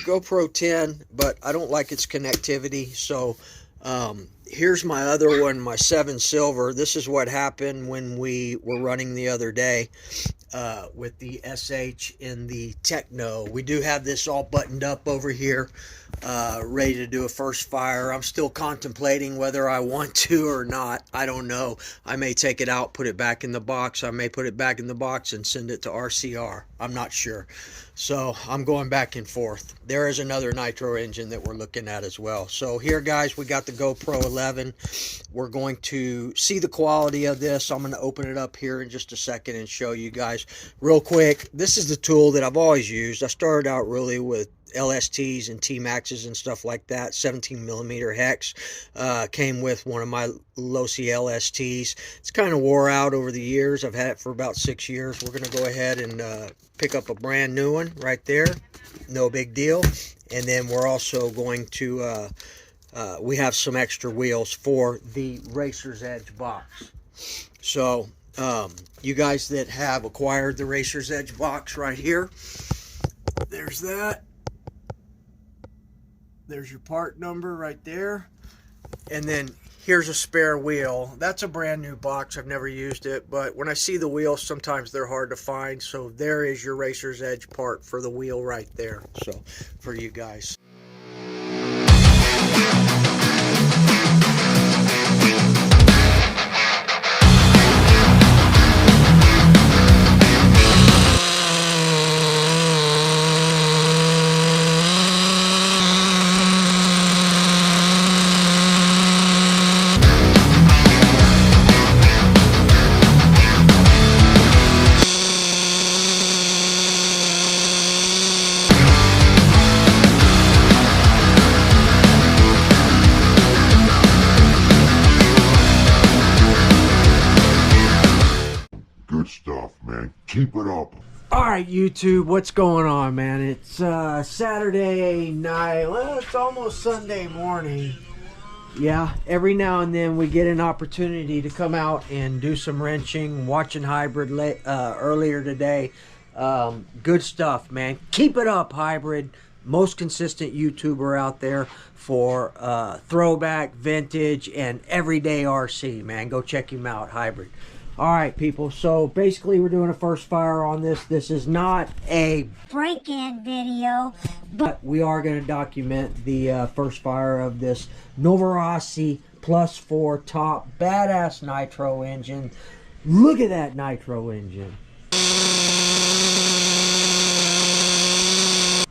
GoPro 10, but I don't like its connectivity. So here's my other one, my 7 Silver. This is what happened when we were running the other day with the SH in the Techno. We do have this all buttoned up over here, ready to do a first fire. I'm still contemplating whether I want to or not. I don't know. I may take it out, put it back in the box. I may put it back in the box and send it to RCR. I'm not sure. So I'm going back and forth. There is another nitro engine that we're looking at as well. So here, guys, we got the GoPro 11. We're going to see the quality of this. I'm going to open it up here in just a second and show you guys real quick. This is the tool that I've always used. I started out really with LSTs and T-Maxes and stuff like that. 17 millimeter hex came with one of my Novarossi LSTs. It's kind of wore out over the years. I've had it for about 6 years. We're going to go ahead and pick up a brand new one right there. No big deal. And then we're also going to we have some extra wheels for the Racer's Edge box. So you guys that have acquired the Racer's Edge box right here, there's that. There's your part number right there. And then here's a spare wheel. That's a brand new box. I've never used it, but when I see the wheels, sometimes they're hard to find. So there is your Racer's Edge part for the wheel right there. So for you guys. Good stuff, man. Keep it up. Alright, YouTube, what's going on, man? It's Saturday night. Well, it's almost Sunday morning. Yeah, every now and then we get an opportunity to come out and do some wrenching. Watching Hybrid earlier today. Good stuff, man. Keep it up, Hybrid. Most consistent YouTuber out there for throwback, vintage, and everyday RC, man. Go check him out, Hybrid. Alright, people, so basically we're doing a first fire on this. This is not a break-in video, but we are going to document the first fire of this Novarossi +4 top badass nitro engine. Look at that nitro engine.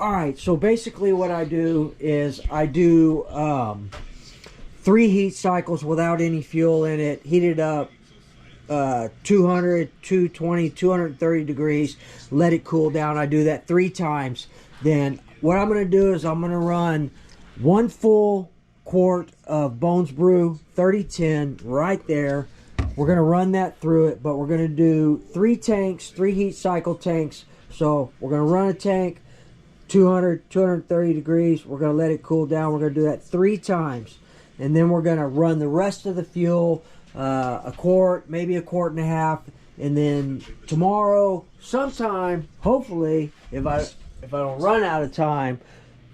Alright, so basically what I do is I do 3 heat cycles without any fuel in it, heat it up 200, 220, 230 degrees, let it cool down. I do that 3 times. Then what I'm going to do is I'm going to run 1 full quart of Bones Brew 3010 right there. We're going to run that through it, but we're going to do 3 tanks, 3 heat cycle tanks. So we're going to run a tank 200, 230 degrees. We're going to let it cool down. We're going to do that 3 times. And then we're going to run the rest of the fuel, a quart, maybe a quart and a half, and then tomorrow sometime, hopefully, if I don't run out of time,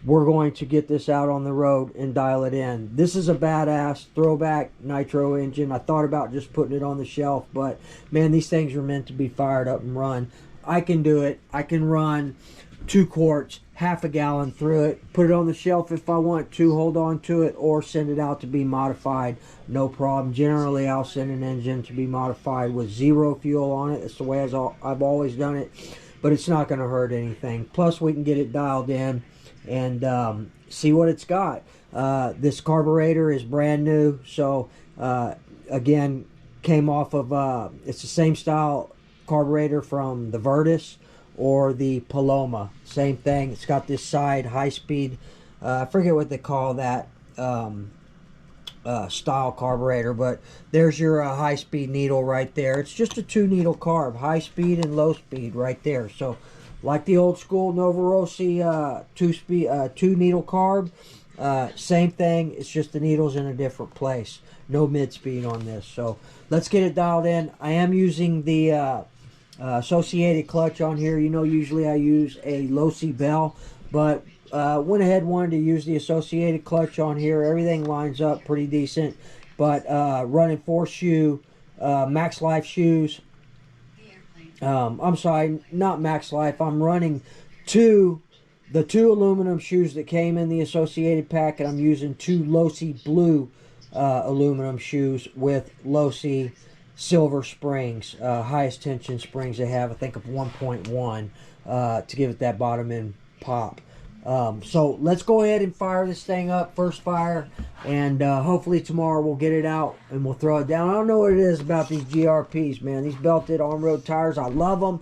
we're going to get this out on the road and dial it in. This is a badass throwback nitro engine. I thought about just putting it on the shelf, but man, these things are meant to be fired up and run. I can do it. I can run 2 quarts, half a gallon through it, put it on the shelf if I want to, hold on to it, or send it out to be modified. No problem. Generally, I'll send an engine to be modified with 0 fuel on it. That's the way I've always done it, but it's not going to hurt anything. Plus, we can get it dialed in and see what it's got. This carburetor is brand new, so again, came off of, it's the same style carburetor from the Virtus or the Paloma. Same thing. It's got this side high-speed, I forget what they call that style carburetor, but there's your high-speed needle right there. It's just a 2-needle carb, high-speed and low-speed right there. So like the old school Novarossi 2-needle carb, same thing. It's just the needle's in a different place. No mid-speed on this. So let's get it dialed in. I am using the associated clutch on here. You know, usually I use a Losi Bell, but went ahead, wanted to use the associated clutch on here. Everything lines up pretty decent, but running 4 shoe Max Life shoes. I'm sorry, not Max Life. I'm running the two aluminum shoes that came in the associated pack, and I'm using 2 Losi blue aluminum shoes with Losi silver springs, highest tension springs they have. I think of 1.1 to give it that bottom end pop. So let's go ahead and fire this thing up, first fire, and hopefully tomorrow we'll get it out and we'll throw it down. I don't know what it is about these GRPs, man. These belted on-road tires, I love them.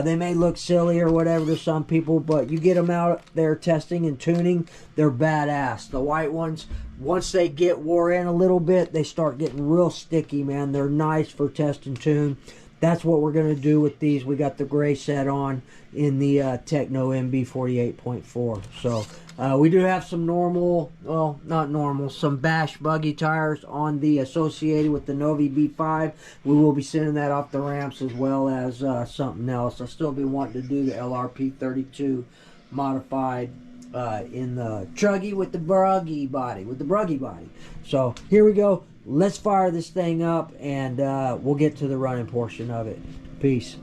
They may look silly or whatever to some people, but you get them out there testing and tuning, they're badass. The white ones, once they get wore in a little bit, they start getting real sticky, man. They're nice for test and tune. That's what we're going to do with these. We got the gray set on in the Techno MB 48.4. So we do have some normal, well, not normal, some Bash buggy tires on the associated with the Novi B5. We will be sending that off the ramps as well as something else. I'll still be wanting to do the LRP 32 modified in the Truggy with the bruggy body. So here we go. Let's fire this thing up, and we'll get to the running portion of it. Peace.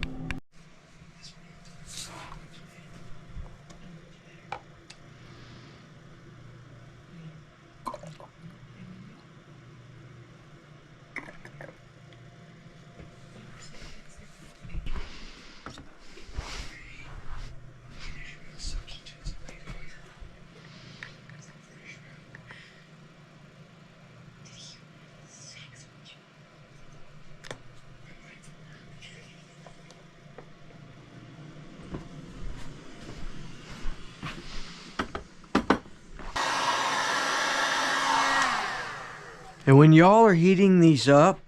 And when y'all are heating these up,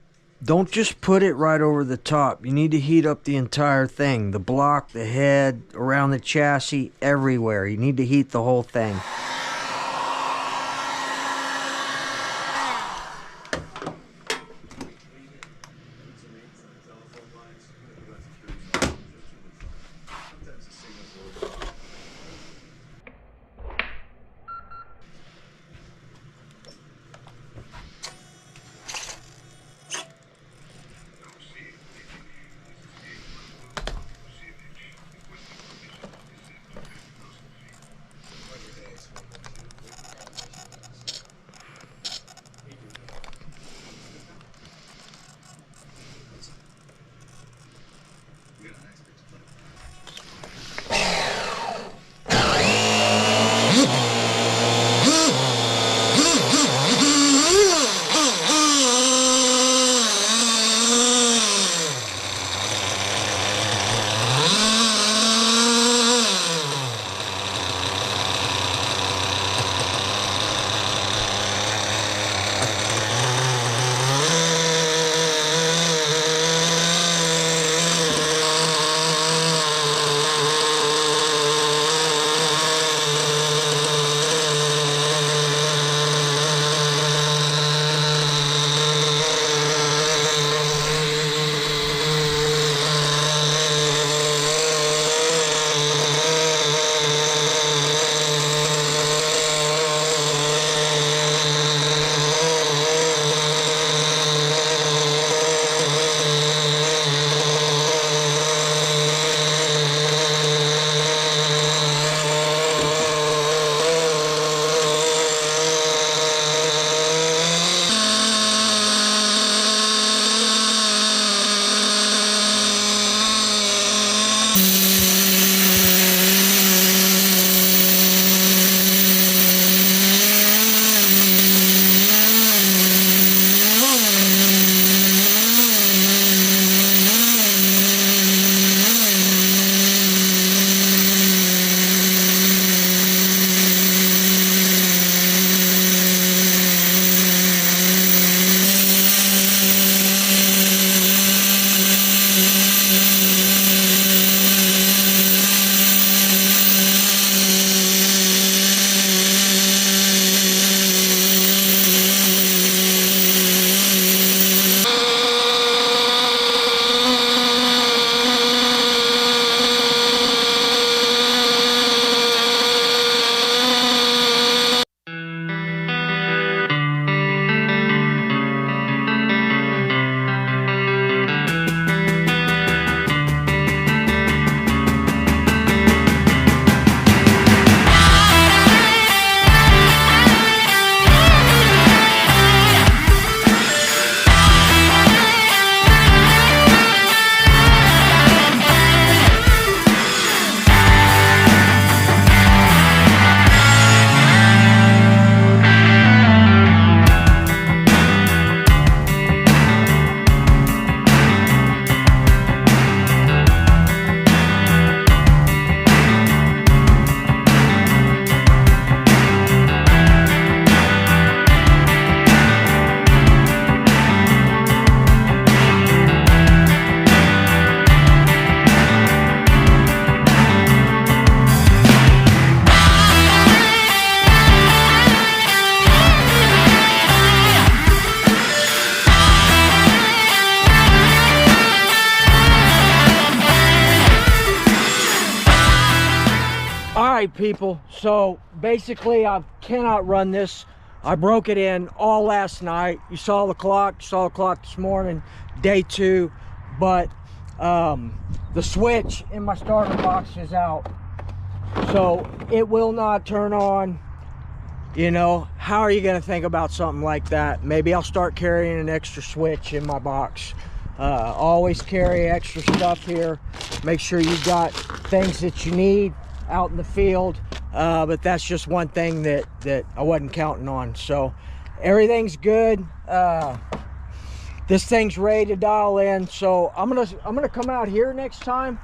don't just put it right over the top. You need to heat up the entire thing. The block, the head, around the chassis, everywhere. You need to heat the whole thing. right, people, so basically I cannot run this. I broke it in all last night. You saw the clock, this morning, day 2, but the switch in my starter box is out, so it will not turn on. You know, how are you going to think about something like that? Maybe I'll start carrying an extra switch in my box. Always carry extra stuff here. Make sure you've got things that you need out in the field. But that's just one thing that I wasn't counting on. So everything's good. This thing's ready to dial in. So I'm gonna come out here next time.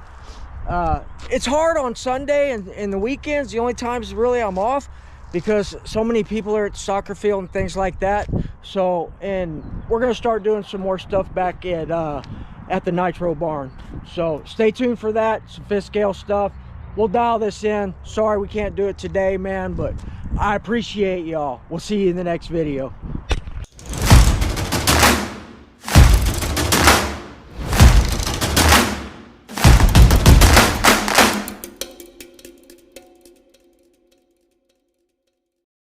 It's hard on Sunday and the weekends, the only times really I'm off, because so many people are at the soccer field and things like that. So, and we're gonna start doing some more stuff back at the Nitro barn. So stay tuned for that, some fifth scale stuff. We'll dial this in. Sorry we can't do it today, man, but I appreciate y'all. We'll see you in the next video.